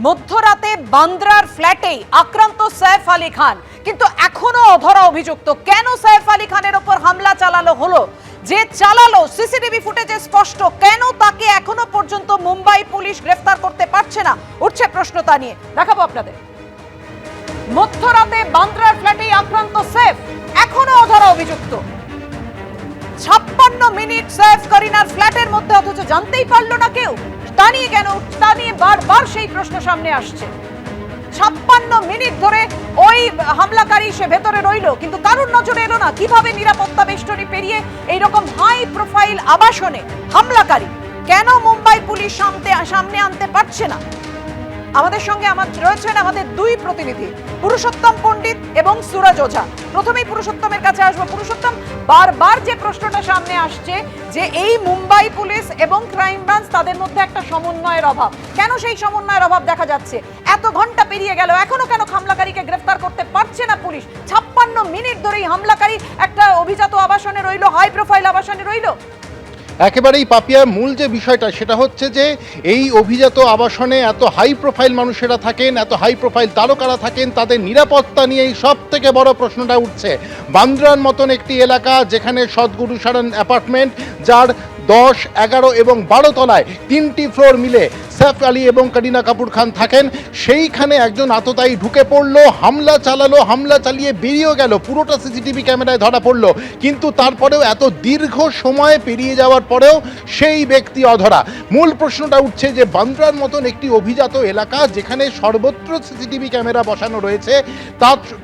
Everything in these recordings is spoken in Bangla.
মধ্যরাতে বান্দ্রার ফ্ল্যাটে আক্রান্ত সৈফ আলী খান, কিন্তু এখনো অধরা অভিযুক্ত। কেন সৈফ আলী খানের উপর হামলা চালালো হলো? যে চালালো সিসিটিভি ফুটেজে স্পষ্ট। কেন তাকে এখনো পর্যন্ত মুম্বাই পুলিশ গ্রেফতার করতে পারছে না? উঠছে প্রশ্ন, তা নিয়ে দেখাবো আপনাদের। মধ্যরাতে বান্দ্রার ফ্ল্যাটে আক্রান্ত সৈফ, এখনো অধরা অভিযুক্ত। 56 মিনিট সৈফ করিনার ফ্ল্যাটের মধ্যে, অথচ জানতেই পারলো না কেউ। তা নিয়ে বারবার সেই প্রশ্ন সামনে আসছে। 56 মিনিট ধরে ওই হামলাকারী সে ভেতরে রইলো, কিন্তু কারোর নজরে এলো না। কিভাবে নিরাপত্তা বেষ্টনী পেরিয়ে এইরকম হাই প্রোফাইল আবাসনে হামলাকারী কেন মুম্বাই পুলিশ সামনে আনতে পারছে না? আমাদের সঙ্গে রয়েছেন আমাদের দুই প্রতিনিধি, পুরুষোত্তম পণ্ডিত এবং সুরজ ওঝা। প্রথমেই পুরুষোত্তমের কাছে আসবো। পুরুষোত্তম, বারবার যে প্রশ্নটা সামনে আসছে যে এই মুম্বাই পুলিশ এবং ক্রাইম ব্রাঞ্চ, তাদের মধ্যে একটা সমন্বয়ের অভাব। কেন সেই সমন্বয়ের অভাব দেখা যাচ্ছে? এত ঘন্টা পেরিয়ে গেল, এখনো কেন হামলাকারীকে গ্রেফতার করতে পারছে না পুলিশ? 56 মিনিট ধরেই হামলাকারী একটা অভিজাত আবাসনে রইলো, হাই প্রোফাইল আবাসনে রইলো। একেবারেই পাপিয়া, মূল যে বিষয়টা সেটা হচ্ছে যে এই অভিজাত আবাসনে এত হাই প্রোফাইল মানুষেরা থাকেন, এত হাই প্রোফাইল তারকারা থাকেন, তাদের নিরাপত্তা নিয়েই সব থেকে বড় প্রশ্নটা উঠছে। বান্দ্রার মতন একটি এলাকা যেখানে সদ্গুরু শরণ অ্যাপার্টমেন্ট, যার 10, 11 এবং 12 তলায় 3টি ফ্লোর মিলে সৈফ আলী এবং করিনা কাপুর খান থাকেন, সেইখানে একজন আততায়ী ঢুকে পড়লো, হামলা চালালো, হামলা চালিয়ে বেরিয়েও গেল। পুরোটা সিসিটিভি ক্যামেরায় ধরা পড়লো, কিন্তু তারপরেও এত দীর্ঘ সময় পেরিয়ে যাওয়ার পরেও সেই ব্যক্তি অধরা। মূল প্রশ্নটা উঠছে যে বান্দ্রার মতন একটি অভিজাত এলাকা যেখানে সর্বত্র সিসিটিভি ক্যামেরা বসানো রয়েছে,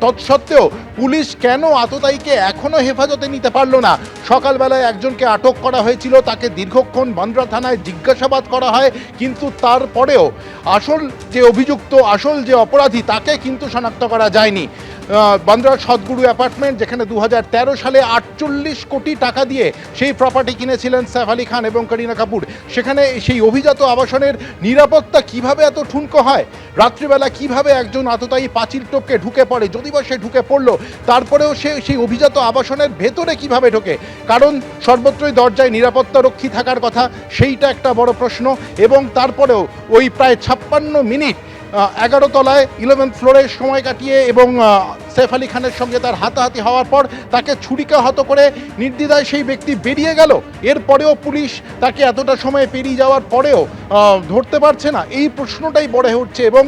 তৎসত্ত্বেও পুলিশ কেন আততায়ীকে এখনো হেফাজতে নিতে পারলো না? সকালবেলায় একজনকে আটক করা হয়েছিল, তাকে দীর্ঘক্ষণ বান্দ্রা থানায় জিজ্ঞাসাবাদ করা হয়, কিন্তু তারপরেও আসল যে অভিযুক্ত, আসল যে অপরাধী, তাকে কিন্তু শনাক্ত করা যায়নি। বান্দ্রার সদ্গুরু অ্যাপার্টমেন্ট, যেখানে 2013 সালে 48 কোটি টাকা দিয়ে সেই প্রপার্টি কিনেছিলেন সৈফ আলী খান এবং করিনা কাপুর, সেখানে সেই অভিজাত আবাসনের নিরাপত্তা কিভাবে এত ঠুনকো হয়? রাত্রিবেলা কিভাবে একজন আততায়ী পাঁচিল টপকে ঢুকে পড়ে? যদি বা সে ঢুকে পড়লো, তারপরেও সে সেই অভিজাত আবাসনের ভেতরে কিভাবে ঢোকে? কারণ সর্বত্রই দরজায় নিরাপত্তা রক্ষী থাকার কথা, সেইটা একটা বড় প্রশ্ন। এবং তারপরেও ওই প্রায় 56 মিনিট 11 তলায় 11th ফ্লোরে সময় কাটিয়ে এবং সৈফ আলী খানের সঙ্গে তার হাতাহাতি হওয়ার পর তাকে ছুরিকাহত করে নির্দ্বিধায় সেই ব্যক্তি বেরিয়ে গেল। এরপরেও পুলিশ তাকে এতটা সময় পেরিয়ে যাওয়ার পরেও ধরতে পারছে না। এই প্রশ্নটাই বড় হয়ে উঠছে। এবং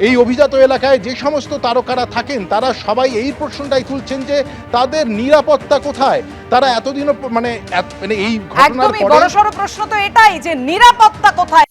এই অভিজাত এলাকায় যে সমস্ত তারকারা থাকেন, তারা সবাই এই প্রশ্নটাই তুলছেন যে তাদের নিরাপত্তা কোথায়? তারা এতদিনও মানে এই ঘটনার পরে বড়সড় প্রশ্ন তো এটাই যে নিরাপত্তা কোথায়।